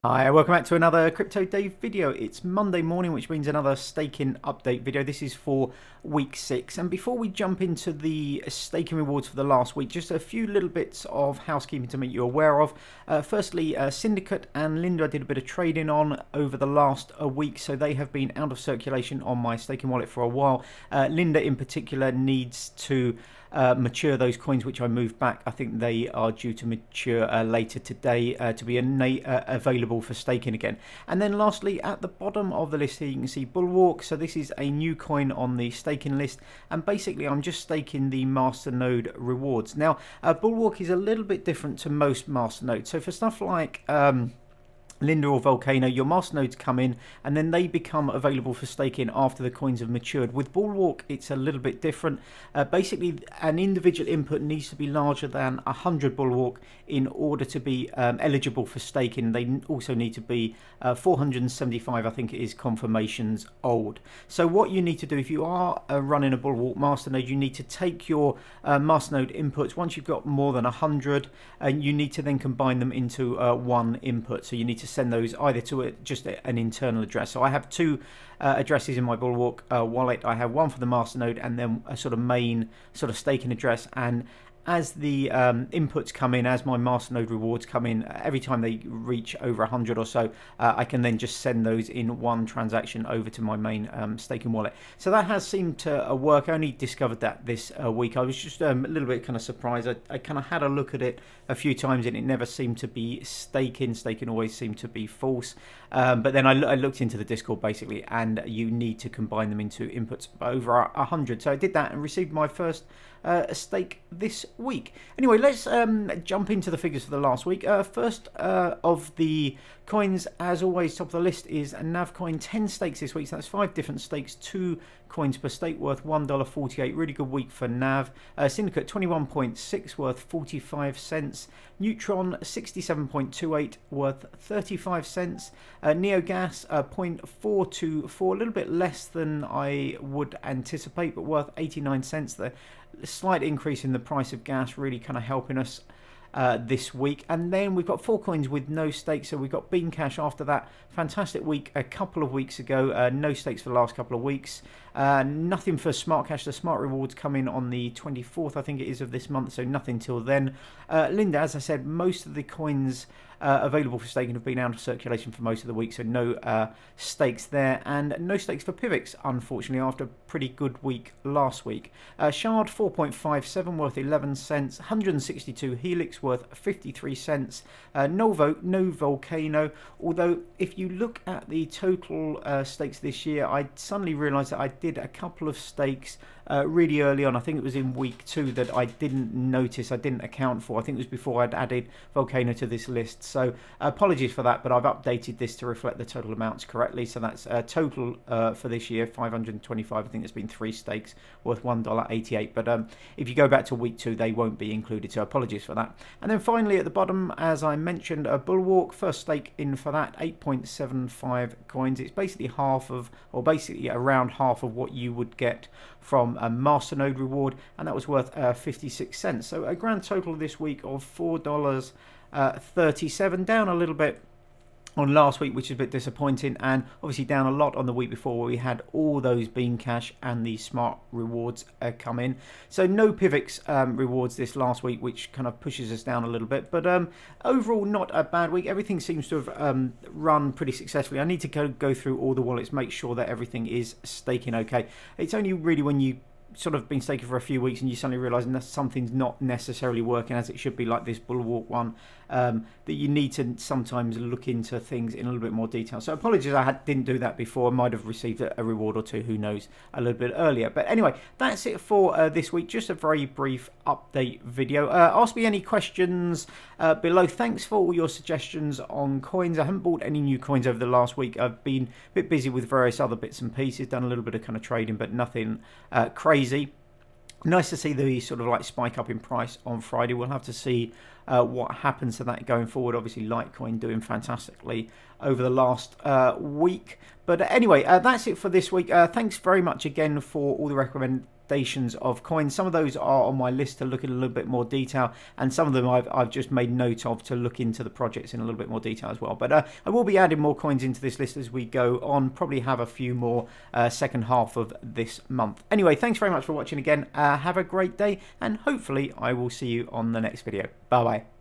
Hi, welcome back to another Crypto Dave video. It's Monday morning, which means another staking update video. This is for week 6. And before we jump into the staking rewards for the last week, just a few little bits of housekeeping to make you aware of. Firstly, Syndicate and Linda I did a bit of trading on over the last week, so they have been out of circulation on my staking wallet for a while. Linda in particular needs to mature those coins which I moved back. I think they are due to mature later today to be available for staking again. And then lastly, at the bottom of the list here you can see Bulwark. So this is a new coin on the staking list, and basically I'm just staking the masternode rewards. Now Bulwark is a little bit different to most masternodes. So for stuff like Linda or Vulcano, your masternodes come in and then they become available for staking after the coins have matured. With Bulwark, it's a little bit different. Basically, an individual input needs to be larger than 100 Bulwark in order to be eligible for staking. They also need to be 475, I think it is, confirmations old. So what you need to do if you are running a Bulwark masternode, you need to take your masternode inputs. Once you've got more than 100, and you need to then combine them into one input. So you need to send those either to just an internal address. So I have two addresses in my Bulwark wallet. I have one for the masternode and then a sort of main sort of staking address. And as the inputs come in, as my masternode rewards come in, every time they reach over 100 or so, I can then just send those in one transaction over to my main staking wallet. So that has seemed to work. I only discovered that this week. I was just a little bit kind of surprised. I kind of had a look at it a few times and it never seemed to be staking. Staking always seemed to be false. But then I looked into the Discord basically, and you need to combine them into inputs over 100. So I did that and received my first stake this week. Anyway, let's jump into the figures for the last week. First of the coins, as always, top of the list is a Navcoin. 10 stakes this week, so that's 5 different stakes, 2 coins per stake worth $1.48. Really good week for Nav. Syndicate 21.6 worth 45 cents. Neutron 67.28 worth 35 cents. Neogas 0.424, a little bit less than I would anticipate, but worth 89 cents. The slight increase in the price of gas really kind of helping us this week. And then we've got 4 coins with no stakes. So we've got BeanCash after that fantastic week a couple of weeks ago. No stakes for the last couple of weeks. Nothing for SmartCash. The smart rewards come in on the 24th, I think it is, of this month, so nothing till then. Linda, as I said, most of the coins available for staking have been out of circulation for most of the week, so no stakes there, and no stakes for PIVX, unfortunately, after a pretty good week last week. Shard 4.57 worth 11 cents, 162 Helix worth 53 cents, no Vulcano, although if you look at the total stakes this year, I suddenly realised that I did a couple of stakes really early on. I think it was in week 2 that I didn't notice, I didn't account for. I think it was before I'd added Vulcano to this list. So apologies for that, but I've updated this to reflect the total amounts correctly. So that's total for this year, 525. I think there's been 3 stakes worth $1.88. But if you go back to week 2, they won't be included. So apologies for that. And then finally at the bottom, as I mentioned, a Bulwark, first stake in for that, 8.75 coins. It's basically half of, or basically around half of what you would get from a masternode reward, and that was worth 56 cents. So a grand total this week of $4.37, down a little bit on last week, which is a bit disappointing, and obviously down a lot on the week before where we had all those BeanCash and the smart rewards come in. So no PIVX rewards this last week, which kind of pushes us down a little bit, but overall not a bad week. Everything seems to have run pretty successfully. I need to go through all the wallets, make sure that everything is staking okay. It's only really when you sort of been staking for a few weeks and you suddenly realise that something's not necessarily working as it should be, like this Bulwark one, that you need to sometimes look into things in a little bit more detail. So apologies I didn't do that before. I might have received a reward or two, who knows, a little bit earlier. But anyway, that's it for this week. Just a very brief update video. Ask me any questions below. Thanks for all your suggestions on coins. I haven't bought any new coins over the last week. I've been a bit busy with various other bits and pieces, done a little bit of kind of trading, but nothing crazy. Nice to see the sort of like spike up in price on Friday. We'll have to see what happens to that going forward. Obviously Litecoin doing fantastically over the last week. But anyway, that's it for this week. Thanks very much again for all the recommendations of coins. Some of those are on my list to look in a little bit more detail, and some of them I've just made note of to look into the projects in a little bit more detail as well. But I will be adding more coins into this list as we go on, probably have a few more second half of this month. Anyway, thanks very much for watching again. Have a great day, and hopefully I will see you on the next video. Bye bye.